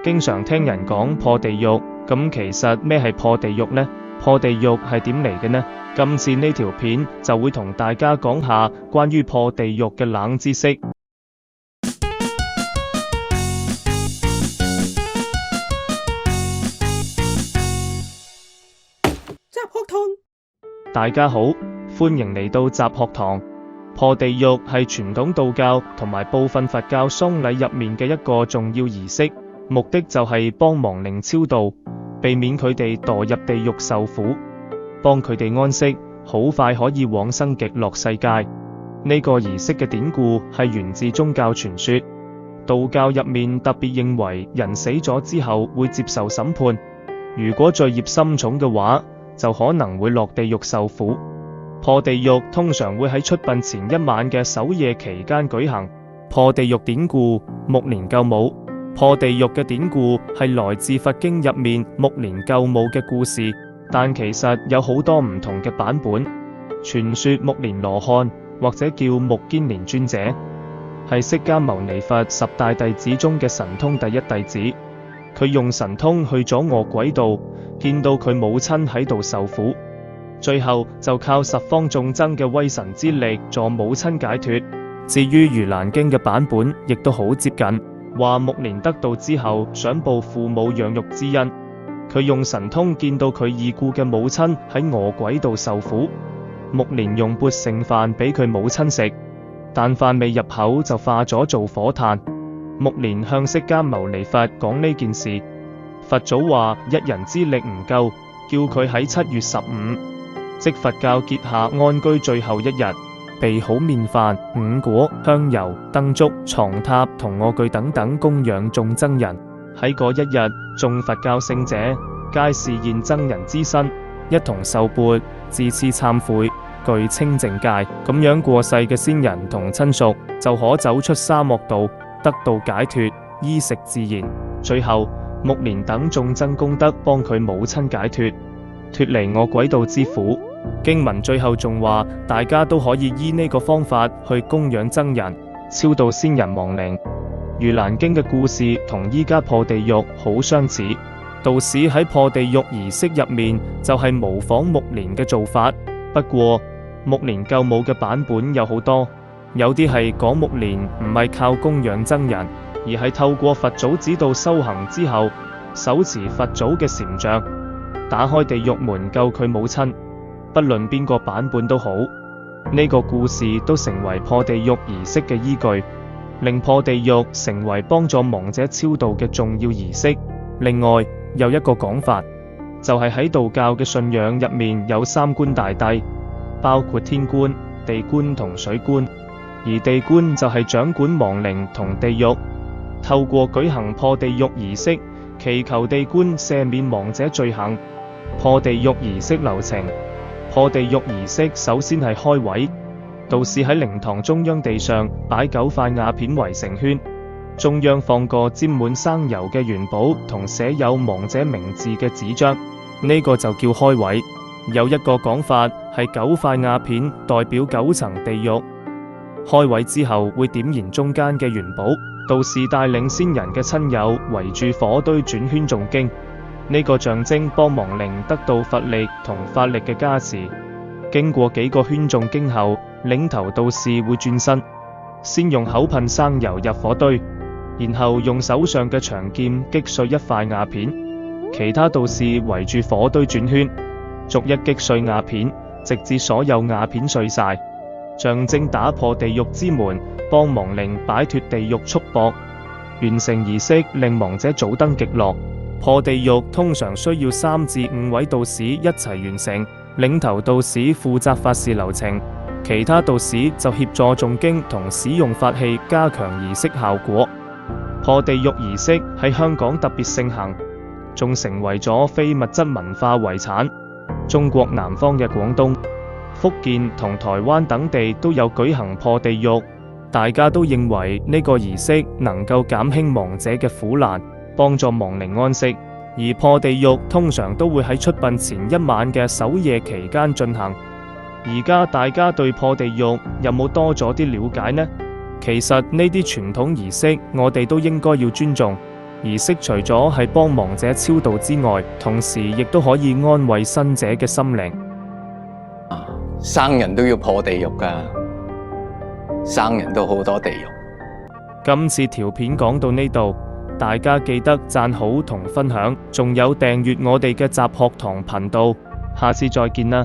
經常聽人講破地獄，咁其實咩係破地獄呢？破地獄係點嚟嘅呢？今次呢條片就會同大家講下關於破地獄嘅冷知識。雜學堂，大家好，歡迎嚟到雜學堂。破地獄係傳統道教同埋部分佛教喪禮入面嘅一個重要儀式，目的就係幫亡靈超度，避免佢哋墮入地獄受苦，幫佢哋安息，好快可以往生極樂世界。呢個儀式嘅典故係源自宗教傳說，道教入面特別認為人死咗之後會接受審判，如果罪孽深重嘅話，就可能會落地獄受苦。破地獄通常會喺出殯前一晚嘅守夜期間舉行。破地獄典故：目連救母。破地獄嘅典故係來自佛經入面目連救母嘅故事，但其實有好多唔同嘅版本。傳說目連羅漢或者叫目犍連尊者，係釋迦牟尼佛10大弟子中嘅神通第一弟子。佢用神通去咗餓鬼道，見到佢母親喺度受苦，最後就靠十方眾僧嘅威神之力助母親解脫。至於盂蘭經嘅版本亦都好接近，話目連得道之後想報父母養育之恩，佢用神通見到佢已故嘅母親喺餓鬼道受苦，目連用缽盛飯俾佢母親食，但飯未入口就化咗做火炭。目連向釋迦牟尼佛講呢件事，佛祖話一人之力唔夠，叫佢喺7月15，即佛教結下安居最後一日，備好麵飯、五果、香油、燈燭、床榻同臥具等等供養眾僧人。喺嗰一日，眾佛教聖者皆示現僧人之身，一同受缽，自恣懺悔，具清淨戒，咁樣過世嘅先人同親屬就可走出沙漠道，得到解脫，衣食自然。最後，目連等眾僧功德幫佢母親解脫，脫離餓鬼道之苦。經文最後仲話，大家都可以依呢個方法去供養僧人，超度先人亡靈。盂蘭經嘅故事同依家破地獄好相似，道士喺破地獄儀式入面就係模仿目連嘅做法。不過目連救母嘅版本有好多，有啲係講目連唔係靠供養僧人，而係透過佛祖指導修行之後，手持佛祖嘅禪像，打開地獄門救佢母親。不論邊個版本都好，呢個故事都成為破地獄儀式嘅依據，令破地獄成為幫助亡者超度嘅重要儀式。另外有一個講法，就係喺道教嘅信仰入面有3官大帝，包括天官、地官同水官，而地官就係掌管亡靈同地獄，透過舉行破地獄儀式，祈求地官赦免亡者罪行。破地獄儀式流程：破地獄儀式首先係開位，道士喺靈堂中央地上擺9塊瓦片圍成圈，中央放個沾滿生油嘅元寶同寫有亡者名字嘅紙張，呢個就叫開位。有一個講法係9塊瓦片代表9層地獄。開位之後會點燃中間嘅元寶，道士帶領先人嘅親友圍住火堆轉圈誦經，呢個象徵幫亡靈得到佛力同法力嘅加持。經過幾個圈誦經後，領頭道士會轉身，先用口噴生油入火堆，然後用手上嘅長劍擊碎1塊瓦片，其他道士圍住火堆轉圈，逐一擊碎瓦片，直至所有瓦片碎晒，象徵打破地獄之門，幫亡靈擺脫地獄束縛。完成儀式令亡者早登極樂。破地獄通常需要3至5位道士一齊完成，領頭道士負責法事流程，其他道士就協助誦經同使用法器加強儀式效果。破地獄儀式喺香港特別盛行，仲成為咗非物質文化遺產。中國南方嘅廣東、福建同台灣等地都有舉行破地獄，大家都認為呢個儀式能夠減輕亡者嘅苦難，幫助亡靈安息。而破地獄通常都會喺出殯前一晚嘅守夜期間進行。而家大家對破地獄有冇多咗啲了解呢？其實呢啲傳統儀式我哋都應該要尊重，儀式除咗係幫亡者超度之外，同時亦都可以安慰生者嘅心靈。生人都要破地獄㗎，生人都好多地獄。今次條片講到呢度，大家記得讚好同分享，仲有訂閱我哋嘅雜學堂頻道，下次再見啦。